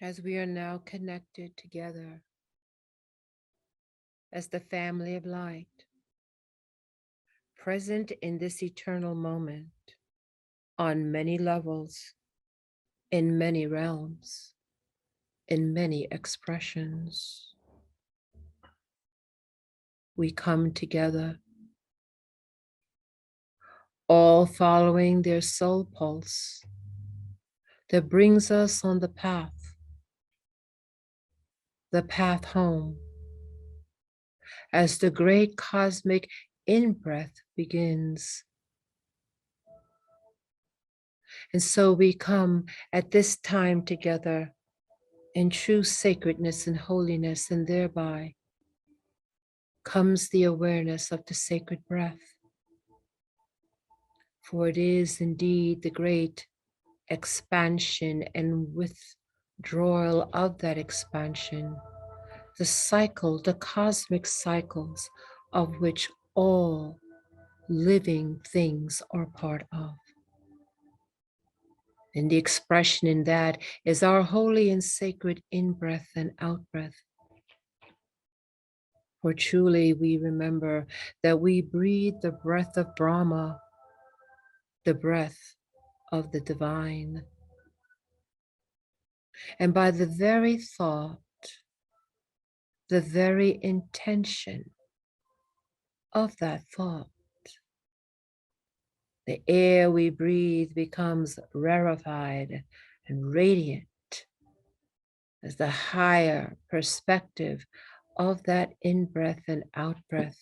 as we are now connected together as the family of light, present in this eternal moment on many levels, in many realms, in many expressions. We come together, all following their soul pulse that brings us on the path home, as the great cosmic in-breath begins. And so we come at this time together in true sacredness and holiness, and thereby comes the awareness of the sacred breath. For it is indeed the great expansion and withdrawal of that expansion, the cycle, the cosmic cycles of which all living things are part of. And the expression in that is our holy and sacred in-breath and out-breath. For truly we remember that we breathe the breath of Brahma, the breath of the divine. And by the very thought, the very intention of that thought, the air we breathe becomes rarefied and radiant as the higher perspective of that in-breath and out-breath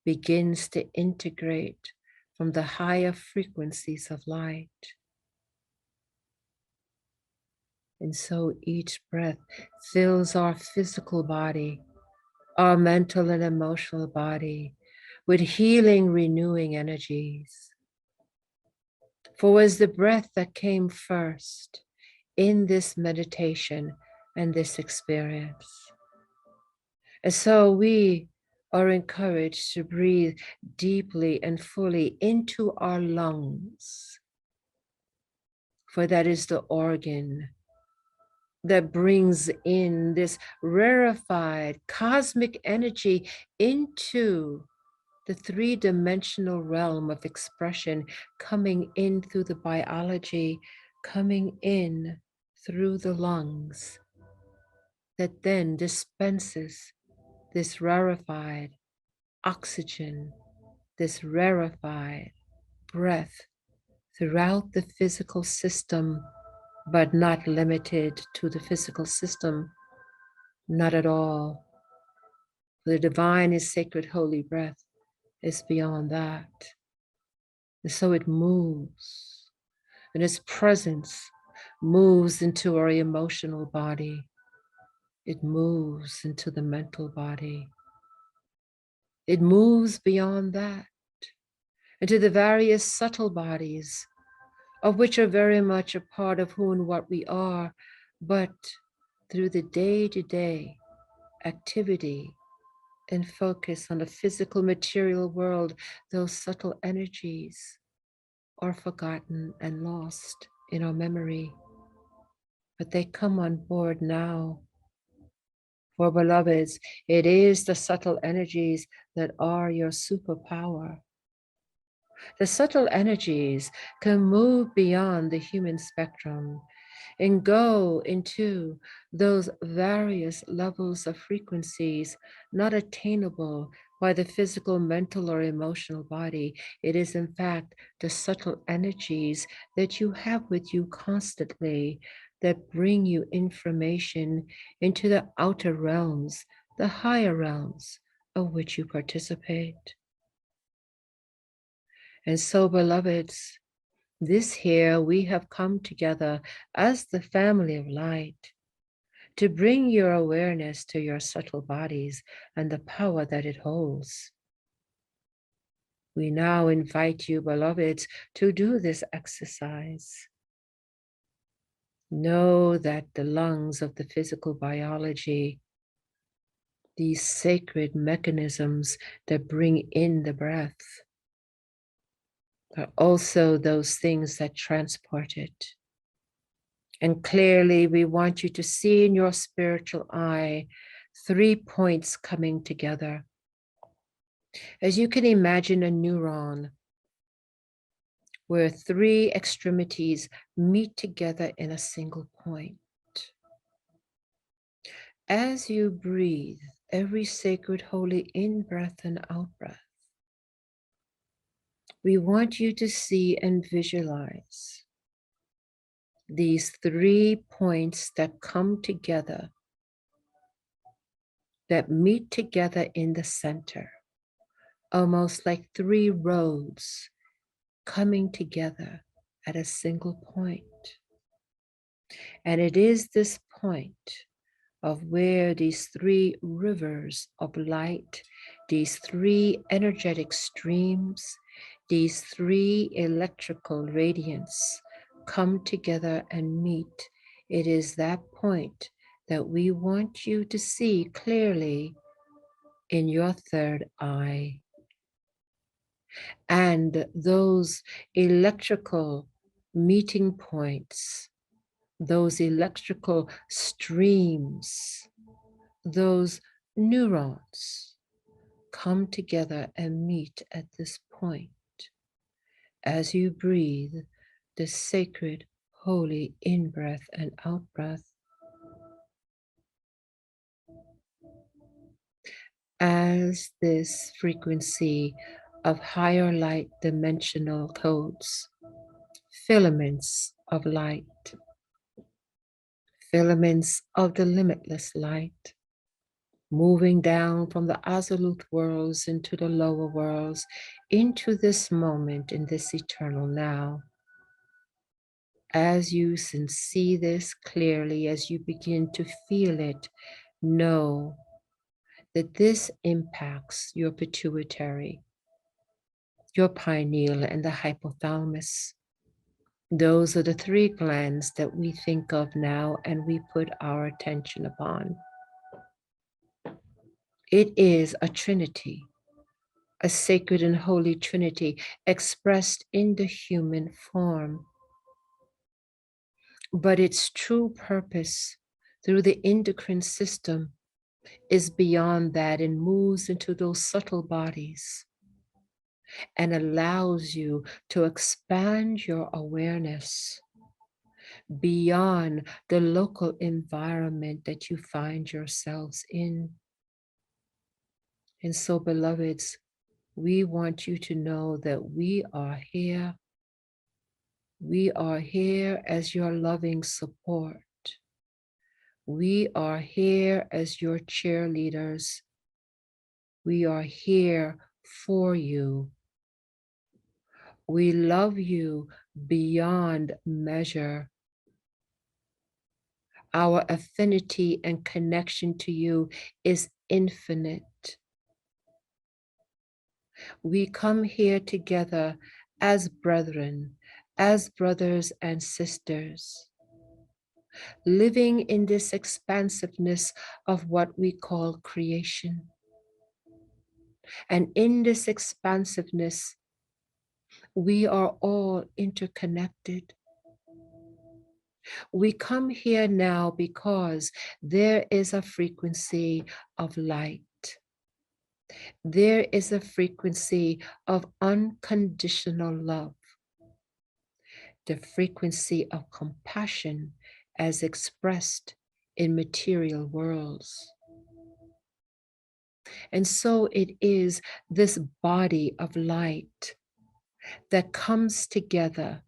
begins to integrate from the higher frequencies of light. And so each breath fills our physical body, our mental and emotional body with healing, renewing energies. For was the breath that came first in this meditation and this experience. And so we are encouraged to breathe deeply and fully into our lungs, for that is the organ that brings in this rarefied cosmic energy into the three-dimensional realm of expression, coming in through the biology, coming in through the lungs, that then dispenses this rarefied oxygen, this rarefied breath throughout the physical system, but not limited to the physical system, not at all. The divine is sacred, holy breath is beyond that. And so it moves, and its presence moves into our emotional body. It moves into the mental body. It moves beyond that into the various subtle bodies, of which are very much a part of who and what we are, but through the day-to-day activity and focus on the physical material world, those subtle energies are forgotten and lost in our memory. But they come on board now. For beloveds, it is the subtle energies that are your superpower. The subtle energies can move beyond the human spectrum and go into those various levels of frequencies not attainable by the physical, mental, or emotional body. It is, in fact, the subtle energies that you have with you constantly that bring you information into the outer realms, the higher realms of which you participate. And so, beloveds, this year we have come together as the family of light to bring your awareness to your subtle bodies and the power that it holds. We now invite you, beloveds, to do this exercise. Know that the lungs of the physical biology, these sacred mechanisms that bring in the breath, are also those things that transport it. And clearly, we want you to see in your spiritual eye 3 points coming together. As you can imagine a neuron where 3 extremities meet together in a single point. As you breathe, every sacred, holy in-breath and out-breath, we want you to see and visualize these 3 points that come together, that meet together in the center, almost like 3 roads coming together at a single point. And it is this point of where these 3 rivers of light, these 3 energetic streams, these 3 electrical radiants come together and meet. It is that point that we want you to see clearly in your third eye. And those electrical meeting points, those electrical streams, those neurons come together and meet at this point as you breathe the sacred, holy in-breath and out-breath. As this frequency of higher light dimensional codes, filaments of light, filaments of the limitless light, moving down from the absolute worlds into the lower worlds, into this moment, in this eternal now. As you see this clearly, as you begin to feel it, know that this impacts your pituitary, your pineal, and the hypothalamus. Those are the 3 glands that we think of now and we put our attention upon. It is a trinity, a sacred and holy trinity expressed in the human form. But its true purpose through the endocrine system is beyond that and moves into those subtle bodies and allows you to expand your awareness beyond the local environment that you find yourselves in. And so, beloveds, we want you to know that we are here. We are here as your loving support. We are here as your cheerleaders. We are here for you. We love you beyond measure. Our affinity and connection to you is infinite. We come here together as brethren, as brothers and sisters, living in this expansiveness of what we call creation. And in this expansiveness, we are all interconnected. We come here now because there is a frequency of light. There is a frequency of unconditional love. The frequency of compassion as expressed in material worlds. And so it is this body of light that comes together,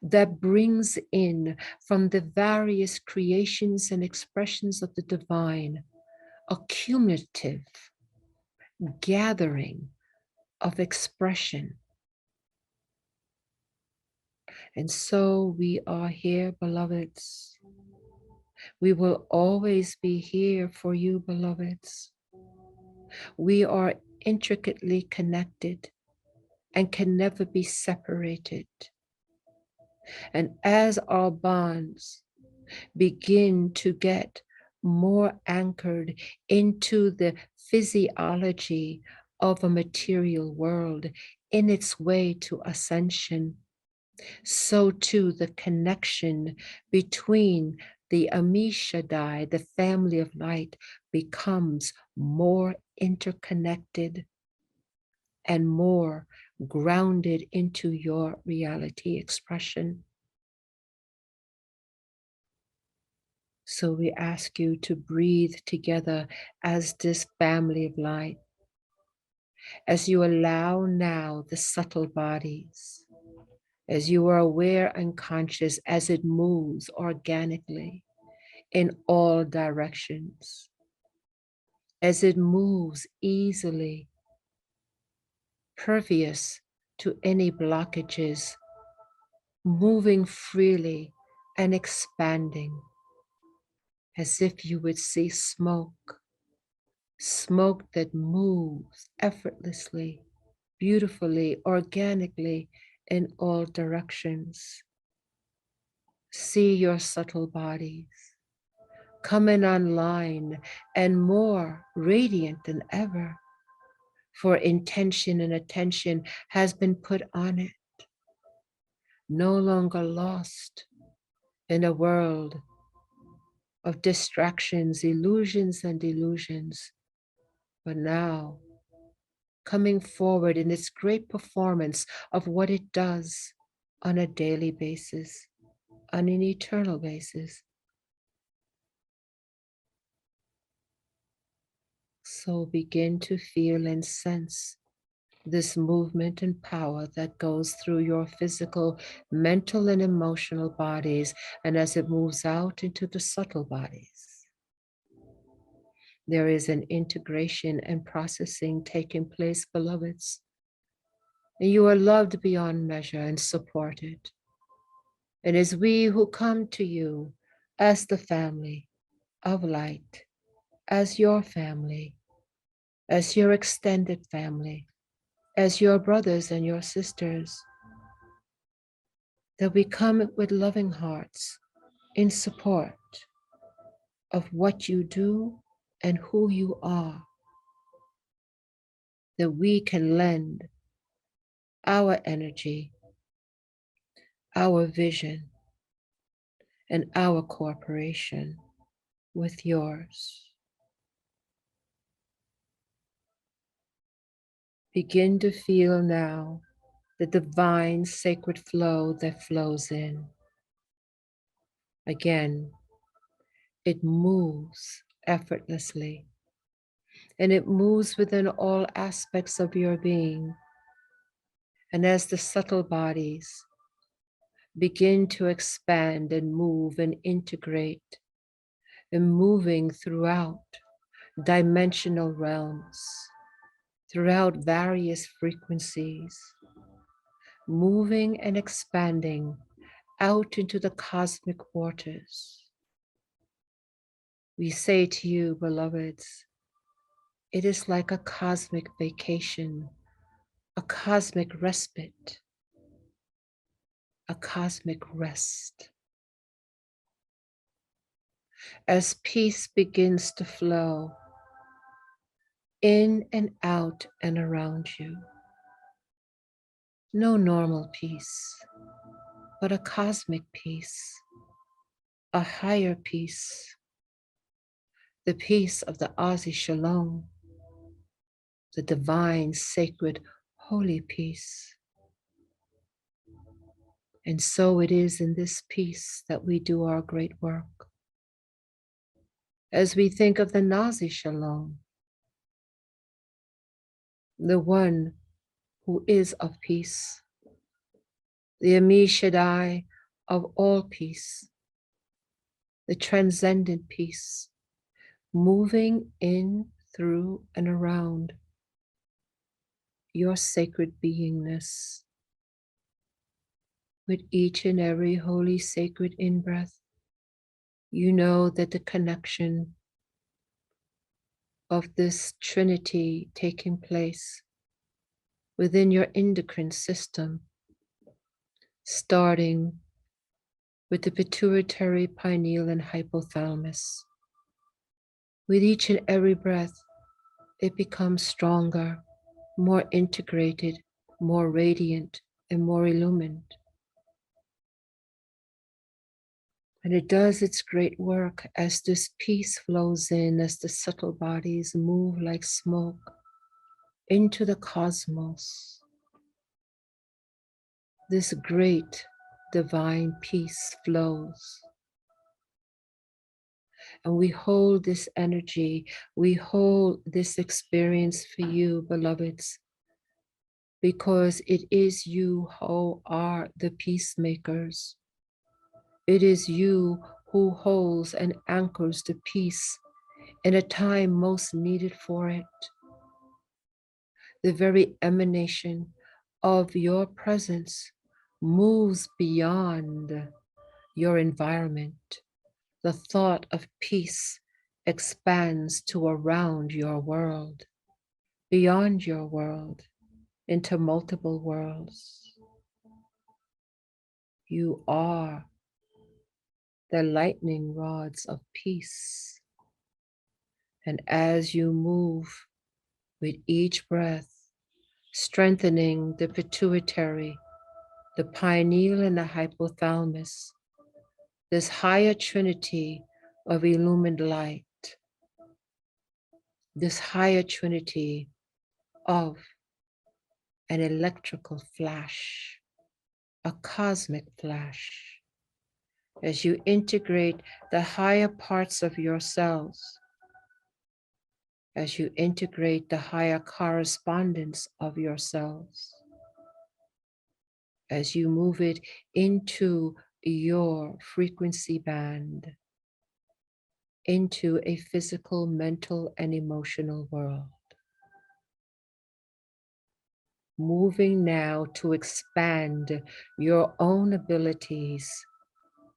that brings in from the various creations and expressions of the divine, a cumulative gathering of expression. And so we are here, beloveds. We will always be here for you, beloveds. We are intricately connected and can never be separated. And as our bonds begin to get more anchored into the physiology of a material world in its way to ascension, so too the connection between the Amishadai, the family of light, becomes more interconnected and more grounded into your reality expression. So we ask you to breathe together as this family of light, as you allow now the subtle bodies, as you are aware and conscious as it moves organically in all directions, as it moves easily, pervious to any blockages, moving freely and expanding, as if you would see smoke, smoke that moves effortlessly, beautifully, organically in all directions. See your subtle bodies coming online and more radiant than ever, for intention and attention has been put on it, no longer lost in a world of distractions, illusions, and delusions, but now coming forward in its great performance of what it does on a daily basis, on an eternal basis. So begin to feel and sense this movement and power that goes through your physical, mental, and emotional bodies, and as it moves out into the subtle bodies. There is an integration and processing taking place, beloveds. And you are loved beyond measure and supported. And as we who come to you as the family of light, as your family, as your extended family, as your brothers and your sisters, that we come with loving hearts in support of what you do and who you are, that we can lend our energy, our vision, and our cooperation with yours. Begin to feel now the divine sacred flow that flows in. Again, it moves effortlessly, and it moves within all aspects of your being. And as the subtle bodies begin to expand and move and integrate, and moving throughout dimensional realms, throughout various frequencies, moving and expanding out into the cosmic waters. We say to you, beloveds, it is like a cosmic vacation, a cosmic respite, a cosmic rest. As peace begins to flow in and out and around you. No normal peace, but a cosmic peace, a higher peace, the peace of the Shalom, the divine, sacred, holy peace. And so it is in this peace that we do our great work. As we think of the Shalom, the one who is of peace, the Amishadai of all peace, the transcendent peace, moving in, through, and around your sacred beingness. With each and every holy sacred in-breath, you know that the connection of this Trinity taking place within your endocrine system, starting with the pituitary, pineal, and hypothalamus. With each and every breath, it becomes stronger, more integrated, more radiant, and more illumined. And it does its great work as this peace flows in, as the subtle bodies move like smoke into the cosmos. This great divine peace flows. And we hold this energy, we hold this experience for you, beloveds, because it is you who are the peacemakers. It is you who holds and anchors the peace in a time most needed for it. The very emanation of your presence moves beyond your environment. The thought of peace expands to around your world, beyond your world, into multiple worlds. You are the lightning rods of peace. And as you move with each breath, strengthening the pituitary, the pineal, and the hypothalamus, this higher trinity of illumined light, this higher trinity of an electrical flash, a cosmic flash, as you integrate the higher parts of yourselves, as you integrate the higher correspondence of yourselves, as you move it into your frequency band, into a physical, mental, and emotional world. Moving now to expand your own abilities,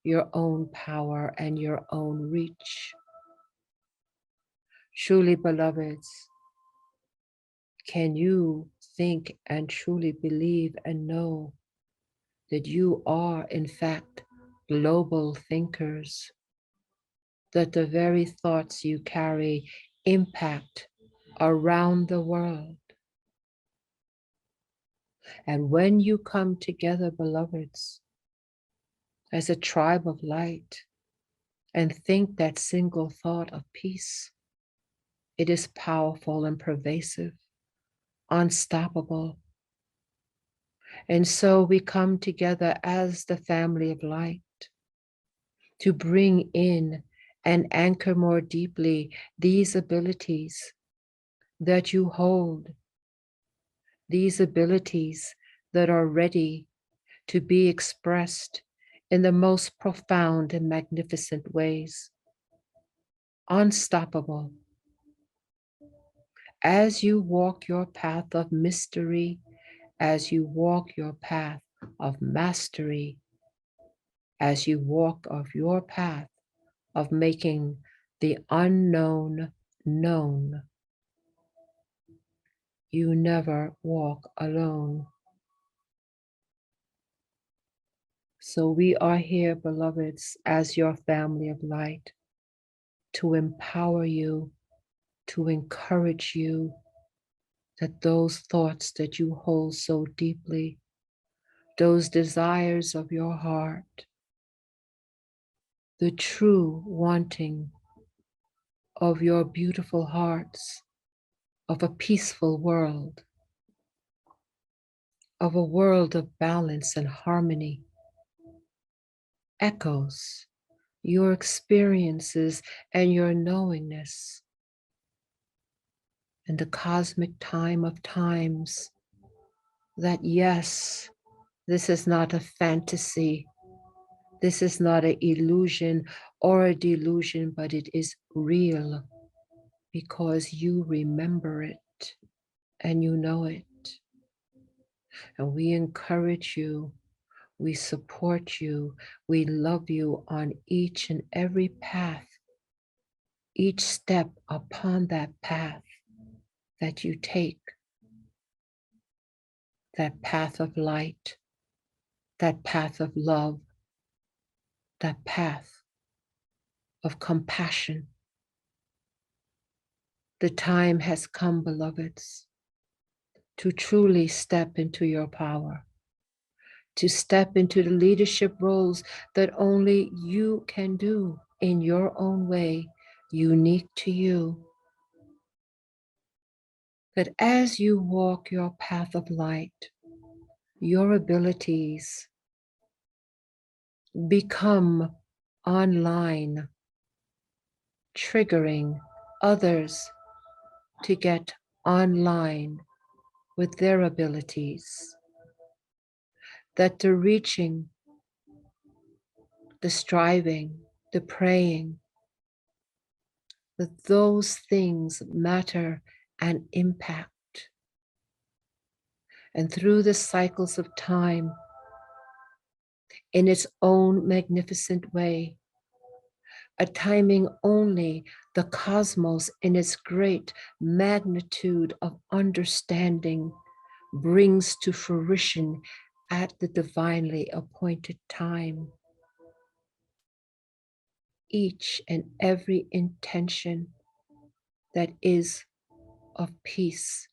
your own power, and your own reach. Truly, beloveds, can you think and truly believe and know that you are, in fact, global thinkers, that the very thoughts you carry impact around the world? And when you come together, beloveds, as a tribe of light, and think that single thought of peace, it is powerful and pervasive, unstoppable. And so we come together as the family of light to bring in and anchor more deeply these abilities that you hold, these abilities that are ready to be expressed in the most profound and magnificent ways. Unstoppable. As you walk your path of mystery, as you walk your path of mastery, as you walk of your path of making the unknown known, you never walk alone. So we are here, beloveds, as your family of light, to empower you, to encourage you, that those thoughts that you hold so deeply, those desires of your heart, the true wanting of your beautiful hearts, of a peaceful world, of a world of balance and harmony, echoes your experiences and your knowingness in the cosmic time of times, that yes, this is not a fantasy, this is not an illusion or a delusion, but it is real because you remember it and you know it. And we encourage you, we support you, we love you on each and every path, each step upon that path that you take, that path of light, that path of love, that path of compassion. The time has come, beloveds, to truly step into your power, to step into the leadership roles that only you can do in your own way, unique to you. That as you walk your path of light, your abilities become online, triggering others to get online with their abilities. That the reaching, the striving, the praying, that those things matter and impact. And through the cycles of time, in its own magnificent way, a timing only the cosmos in its great magnitude of understanding brings to fruition at the divinely appointed time. Each and every intention that is of peace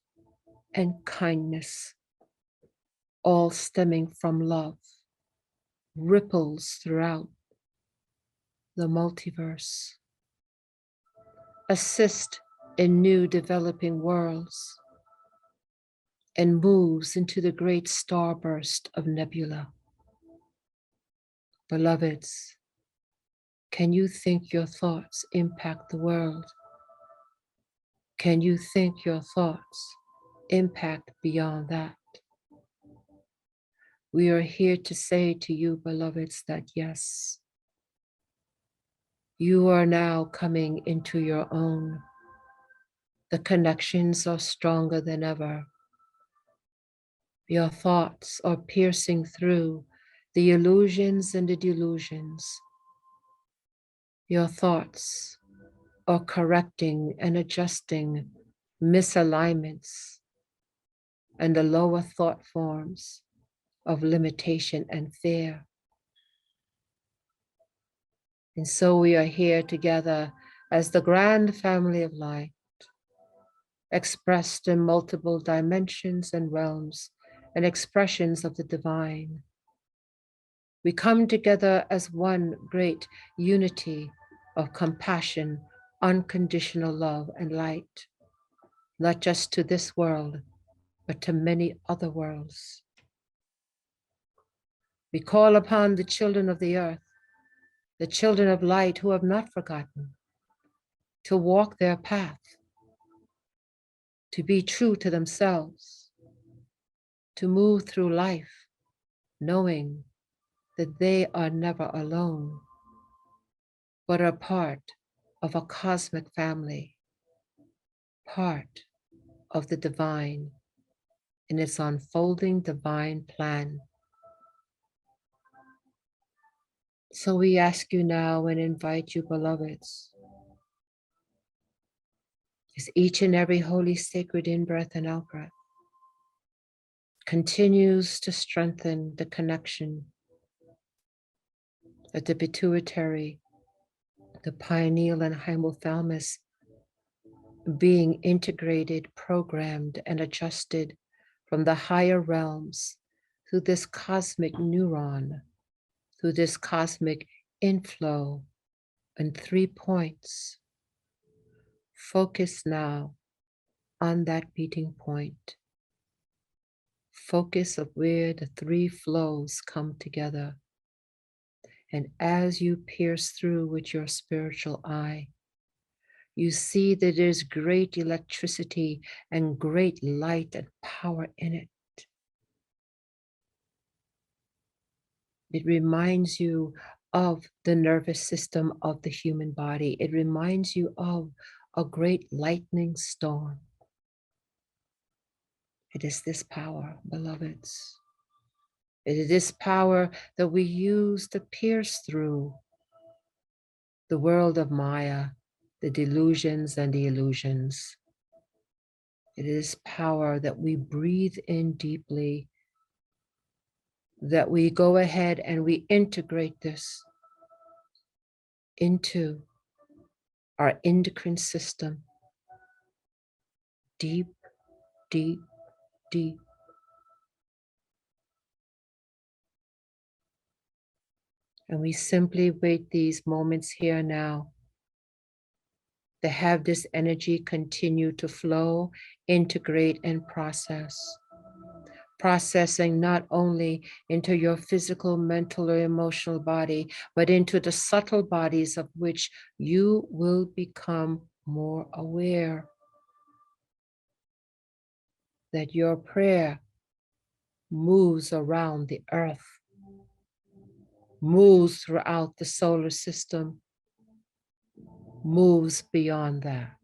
and kindness, all stemming from love, ripples throughout the multiverse. Assist in new developing worlds and moves into the great starburst of nebula. Beloveds, can you think your thoughts impact the world? Can you think your thoughts impact beyond that? We are here to say to you, beloveds, that yes, you are now coming into your own. The connections are stronger than ever. Your thoughts are piercing through the illusions and the delusions. Your thoughts are correcting and adjusting misalignments and the lower thought forms of limitation and fear. And so we are here together as the grand family of light, expressed in multiple dimensions and realms and expressions of the divine. We come together as one great unity of compassion, unconditional love, and light, not just to this world, but to many other worlds. We call upon the children of the earth, the children of light who have not forgotten, to walk their path, to be true to themselves, to move through life knowing that they are never alone, but are part of a cosmic family, part of the divine in its unfolding divine plan. So we ask you now and invite you, beloveds, as each and every holy sacred in-breath and out-breath continues to strengthen the connection that the pituitary, the pineal and hypothalamus being integrated, programmed, and adjusted from the higher realms through this cosmic neuron, through this cosmic inflow and 3 points. Focus now on that beating point. Focus of where the 3 flows come together. And as you pierce through with your spiritual eye, you see that there's great electricity and great light and power in it. It reminds you of the nervous system of the human body. It reminds you of a great lightning storm. It is this power, beloveds. It is this power that we use to pierce through the world of Maya, the delusions and the illusions. It is power that we breathe in deeply, that we go ahead and we integrate this into our endocrine system, deep, deep, deep. And we simply wait these moments here now to have this energy continue to flow, integrate, and process. Processing not only into your physical, mental, or emotional body, but into the subtle bodies of which you will become more aware. That your prayer moves around the earth, moves throughout the solar system, moves beyond that.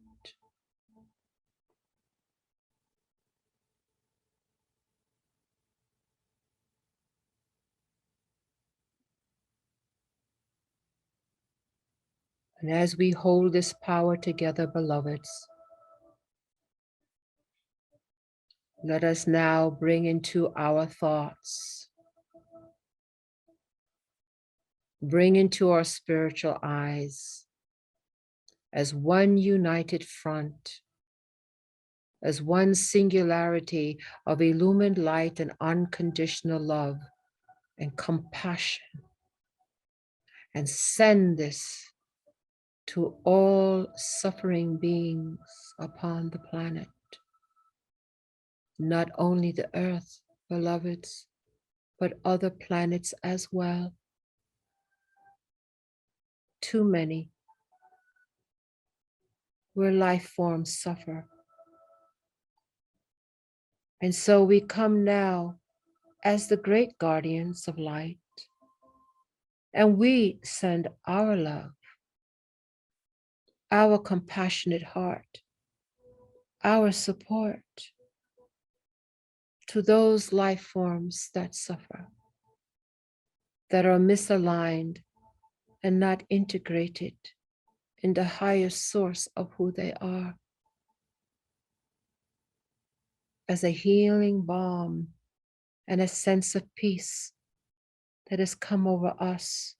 And as we hold this power together, beloveds, let us now bring into our thoughts, bring into our spiritual eyes, as one united front, as one singularity of illumined light and unconditional love and compassion, and send this to all suffering beings upon the planet. Not only the earth, beloveds, but other planets as well. Too many where life forms suffer. And so we come now as the great guardians of light, and we send our love, our compassionate heart, our support to those life forms that suffer, that are misaligned and not integrated in the highest source of who they are. As a healing balm and a sense of peace that has come over us,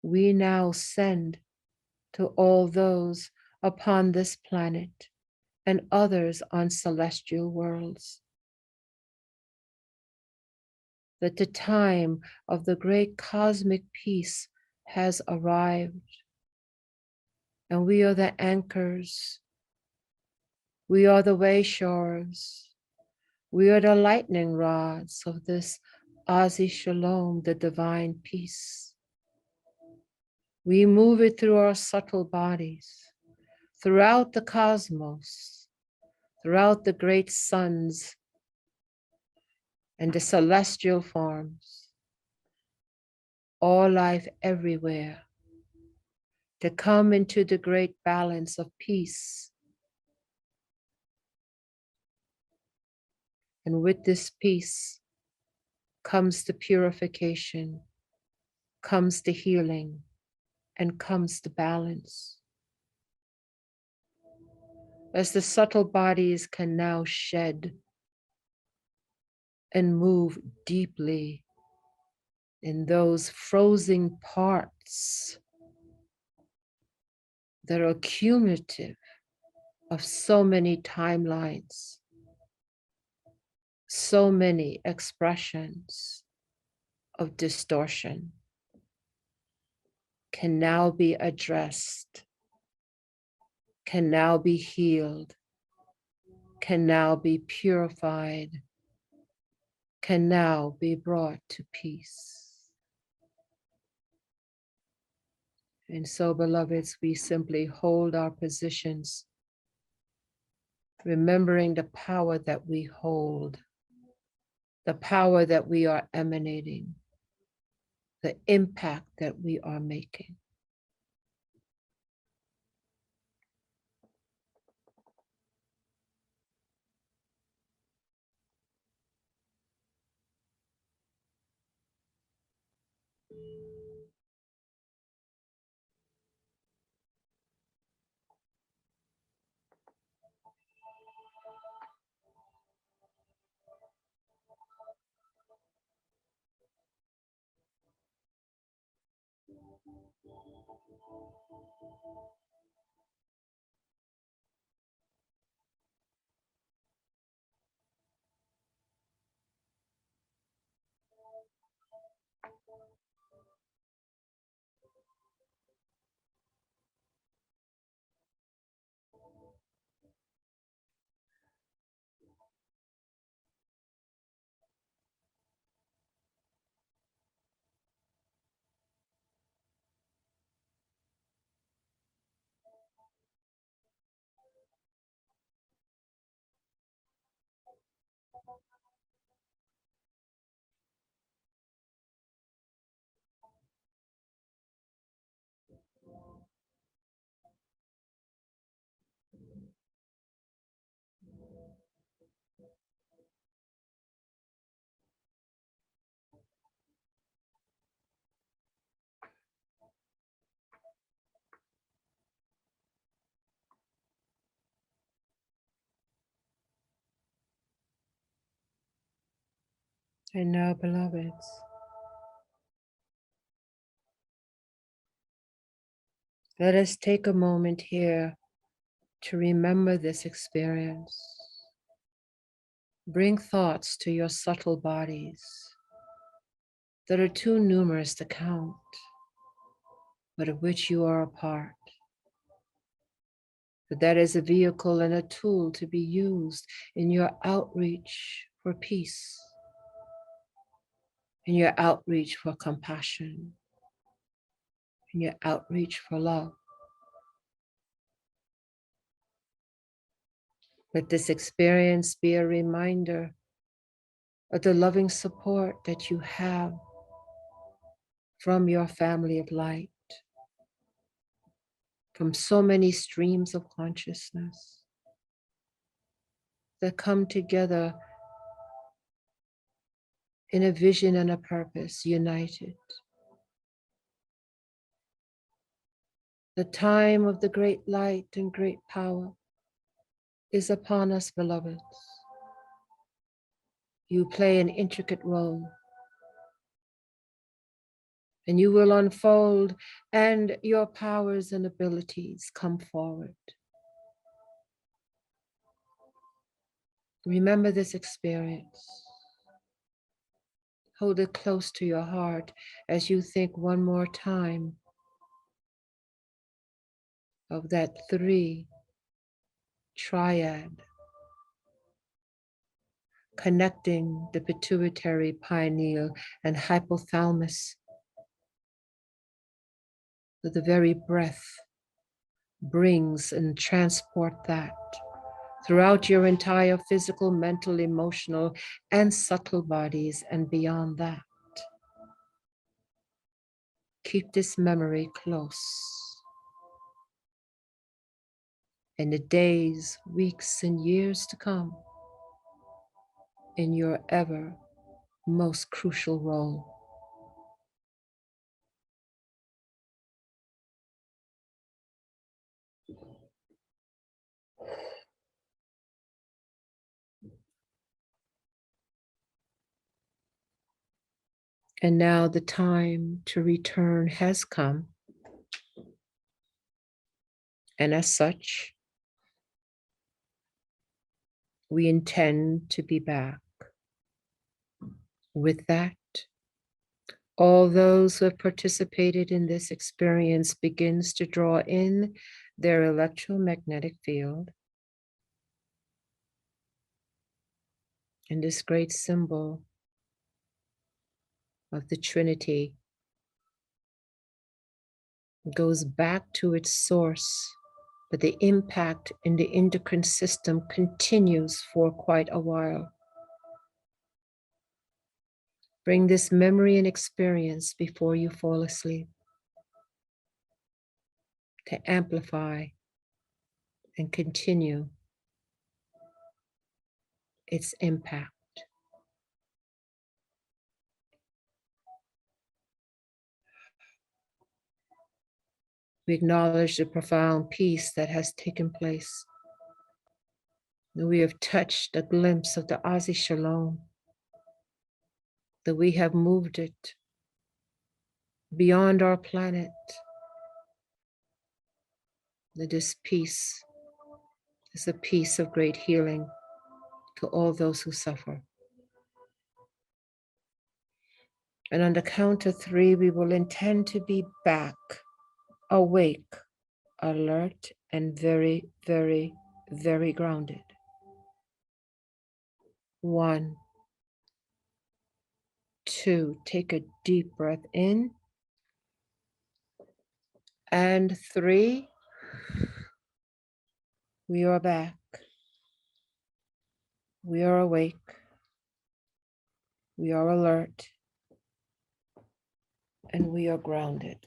we now send to all those upon this planet and others on celestial worlds that the time of the great cosmic peace has arrived, and we are the anchors, we are the wayshowers, we are the lightning rods of this Azi Shalom, the divine peace. We move it through our subtle bodies, throughout the cosmos, throughout the great suns and the celestial forms, all life everywhere, to come into the great balance of peace. And with this peace comes the purification, comes the healing, and comes the balance. As the subtle bodies can now shed and move deeply in those frozen parts that are cumulative of so many timelines, so many expressions of distortion, can now be addressed, can now be healed, can now be purified, can now be brought to peace. And so, beloveds, we simply hold our positions, remembering the power that we hold, the power that we are emanating, the impact that we are making. And now, beloveds, let us take a moment here to remember this experience. Bring thoughts to your subtle bodies that are too numerous to count, but of which you are a part. That is a vehicle and a tool to be used in your outreach for peace, in your outreach for compassion, in your outreach for love. Let this experience be a reminder of the loving support that you have from your family of light, from so many streams of consciousness that come together in a vision and a purpose, united. The time of the great light and great power is upon us, beloveds. You play an intricate role, and you will unfold, and your powers and abilities come forward. Remember this experience. Hold it close to your heart as you think one more time of that three triad, connecting the pituitary, pineal, and hypothalamus with the very breath brings and transport that throughout your entire physical, mental, emotional, and subtle bodies and beyond that. Keep this memory close. In the days, weeks, and years to come, in your ever most crucial role. And now the time to return has come. And as such, we intend to be back. With that, all those who have participated in this experience begins to draw in their electromagnetic field. And this great symbol of the Trinity goes back to its source, but the impact in the endocrine system continues for quite a while. Bring this memory and experience before you fall asleep to amplify and continue its impact. We acknowledge the profound peace that has taken place. That we have touched a glimpse of the Aussie Shalom. That we have moved it beyond our planet. That this peace is a peace of great healing to all those who suffer. And on the count of three, we will intend to be back, awake, alert, and very, very, very grounded. 1, 2, take a deep breath in. And 3, we are back. We are awake. We are alert and we are grounded.